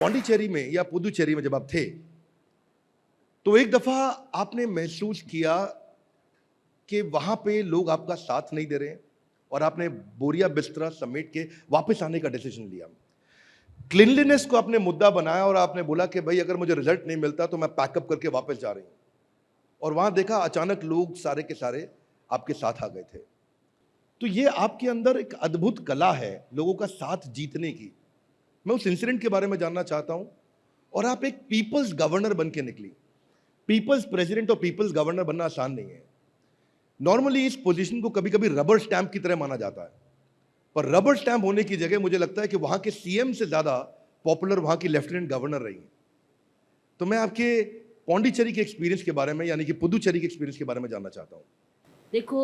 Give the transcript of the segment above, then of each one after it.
पौंडीचेरी में या पुदुचेरी में जब आप थे तो एक दफा आपने महसूस किया कि वहां पे लोग आपका साथ नहीं दे रहे हैं और आपने बोरिया बिस्तरा समेट के वापस आने का डिसीजन लिया। क्लीनलीनेस को आपने मुद्दा बनाया और आपने बोला कि भाई अगर मुझे रिजल्ट नहीं मिलता तो मैं पैकअप करके वापस जा रही हूं। और वहां देखा अचानक लोग सारे के सारे आपके साथ आ गए थे। तो ये आपके अंदर एक अद्भुत कला है लोगों का साथ जीतने की। मैं उस इंसिडेंट के बारे में जानना चाहता हूं। और आप एक पीपल्स गवर्नर बन के निकली। पीपल्स प्रेसिडेंट और पीपल्स गवर्नर बनना आसान नहीं है। नॉर्मली इस पोजीशन को कभी कभी रबर स्टैंप की तरह माना जाता है, पर रबर स्टैंप होने की जगह मुझे लगता है कि वहां के सीएम से ज्यादा पॉपुलर वहां की लेफ्टिनेंट गवर्नर रही है। तो मैं आपके पौंडीचेरी के एक्सपीरियंस के बारे में यानी कि पुदुचेरी के एक्सपीरियंस के बारे में जानना चाहता हूं। देखो,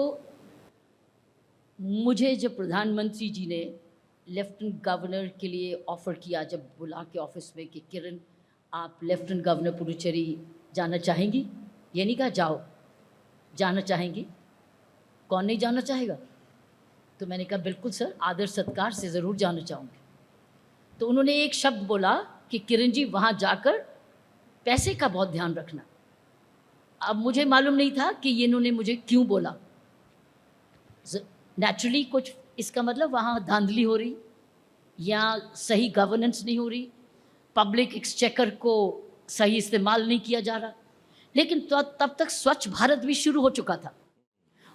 मुझे जब प्रधानमंत्री जी ने लेफ्टिनेंट गवर्नर के लिए ऑफ़र किया, जब बुला के ऑफिस में कि किरण आप लेफ्टिनेंट गवर्नर पुडुचेरी जाना चाहेंगी, ये नहीं कहा जाओ, जाना चाहेंगी, कौन नहीं जाना चाहेगा। तो मैंने कहा बिल्कुल सर, आदर सत्कार से ज़रूर जाना चाहूँगी। तो उन्होंने एक शब्द बोला कि किरण जी वहाँ जाकर पैसे का बहुत ध्यान रखना। अब मुझे मालूम नहीं था कि ये इन्होंने मुझे क्यों बोला। नेचुरली कुछ इसका मतलब वहाँ धांधली हो रही या सही गवर्नेंस नहीं हो रही, पब्लिक एक्सचेकर को सही इस्तेमाल नहीं किया जा रहा। लेकिन तब तक स्वच्छ भारत भी शुरू हो चुका था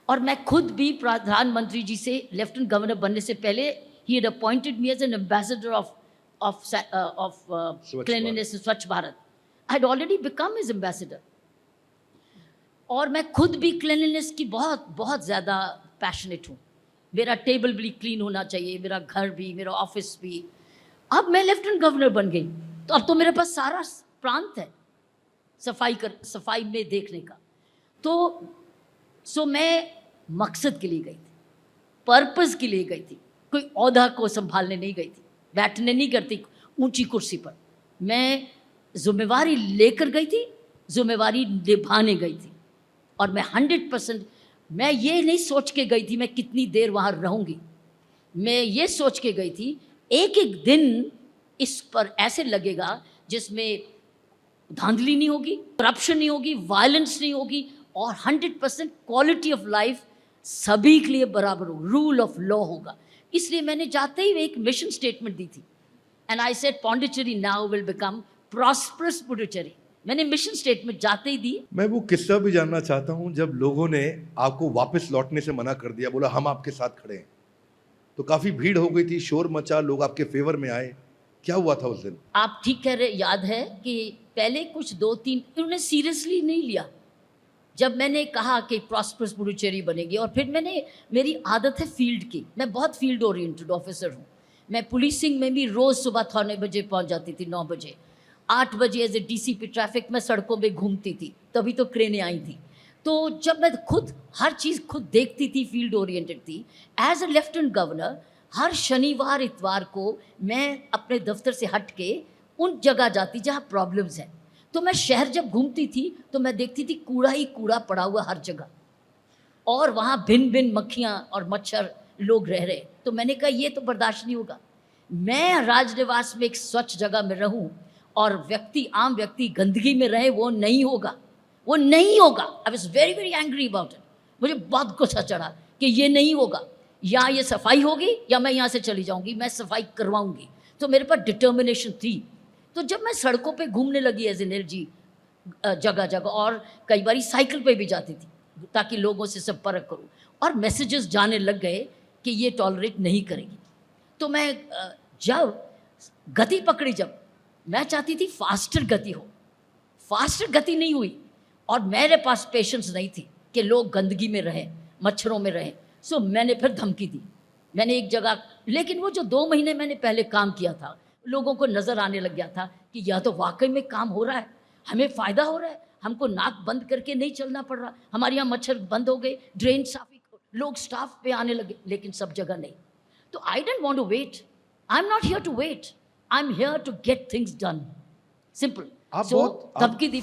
और मैं खुद भी प्रधानमंत्री जी से लेफ्टिनेंट गवर्नर बनने से पहले ही had appointed me as an ambassador of cleanliness Swachh Bharat. I had already become his ambassador और मैं खुद भी क्लीनलीनेस की बहुत बहुत ज़्यादा पैशनेट हूँ। मेरा टेबल भी क्लीन होना चाहिए, मेरा घर भी, मेरा ऑफिस भी। अब मैं लेफ्टिनेंट गवर्नर बन गई तो अब तो मेरे पास सारा प्रांत है सफाई में देखने का। तो मैं मकसद के लिए गई थी, पर्पस के लिए गई थी, कोई औहदा को संभालने नहीं गई थी, बैठने नहीं करती ऊंची कुर्सी पर। मैं जिम्मेवारी लेकर गई थी, जिम्मेवारी निभाने गई थी और मैं 100% मैं ये नहीं सोच के गई थी मैं कितनी देर वहाँ रहूँगी। मैं ये सोच के गई थी एक एक दिन इस पर ऐसे लगेगा जिसमें धांधली नहीं होगी, करप्शन नहीं होगी, वायलेंस नहीं होगी और 100% क्वालिटी ऑफ लाइफ सभी के लिए बराबर हो, रूल ऑफ लॉ होगा। इसलिए मैंने जाते ही एक मिशन स्टेटमेंट दी थी and I said Pondicherry now will become prosperous Puducherry. मैंने मिशन स्टेटमेंट जाते ही दी। मैं वो किस्सा भी जानना चाहता हूं जब लोगों ने आपको वापस लौटने से मना कर दिया, बोला हम आपके साथ खड़े हैं। तो काफी भीड़ हो गई थी, शोर मचा, लोग आपके फेवर में आए। क्या हुआ था उस दिन? आप ठीक कह रहे, याद है कि पहले कुछ 2-3 इन्होंने सीरियसली नहीं लिया जब मैंने कहा कि प्रॉस्परस पुडुचेरी बनेगी। और फिर मेरी आदत है फील्ड की, मैं बहुत फील्ड ओरिएंटेड ऑफिसर हूँ। मैं पुलिसिंग में भी रोज़ सुबह 9 बजे पहुँच जाती थी, 9 बजे। 8 बजे एज ए डीसीपी ट्रैफिक में सड़कों में घूमती थी, तभी तो क्रेनें आई थी। तो जब मैं खुद हर चीज़ खुद देखती थी, फील्ड ओरिएंटेड थी। एज ए लेफ्टिनेंट गवर्नर हर शनिवार इतवार को मैं अपने दफ्तर से हट के उन जगह जाती जहाँ प्रॉब्लम्स हैं। तो मैं शहर जब घूमती थी तो मैं देखती थी कूड़ा ही कूड़ा पड़ा हुआ हर जगह और वहाँ भिन्न भिन्न मक्खियाँ और मच्छर लोग रह रहे। तो मैंने कहा ये तो बर्दाश्त नहीं होगा। मैं राजनिवास में एक स्वच्छ जगह में रहूँ और आम व्यक्ति गंदगी में रहे, वो नहीं होगा, वो नहीं होगा। I was very very angry about it. मुझे बहुत गुस्सा चढ़ा कि ये नहीं होगा, या ये सफाई होगी या मैं यहाँ से चली जाऊँगी, मैं सफाई करवाऊँगी। तो मेरे पास डिटर्मिनेशन थी। तो जब मैं सड़कों पे घूमने लगी एज एन एलजी जगह जगह, और कई बार साइकिल पे भी जाती थी ताकि लोगों से संपर्क करूँ, और मैसेजेस जाने लग गए कि ये टॉलरेट नहीं करेगी। तो मैं जब गति पकड़ी, जब मैं चाहती थी फास्टर गति हो, फास्टर गति नहीं हुई और मेरे पास पेशेंस नहीं थी कि लोग गंदगी में रहें, मच्छरों में रहें। सो मैंने फिर धमकी दी। मैंने एक जगह, लेकिन वो जो 2 महीने मैंने पहले काम किया था, लोगों को नज़र आने लग गया था कि या तो वाकई में काम हो रहा है, हमें फ़ायदा हो रहा है, हमको नाक बंद करके नहीं चलना पड़ रहा, हमारे यहाँ मच्छर बंद हो गए, ड्रेन साफी, लोग स्टाफ पे आने लगे, लेकिन सब जगह नहीं। तो I don't want to wait, I am not here to wait, I am here to get things done, simple. So तब की दी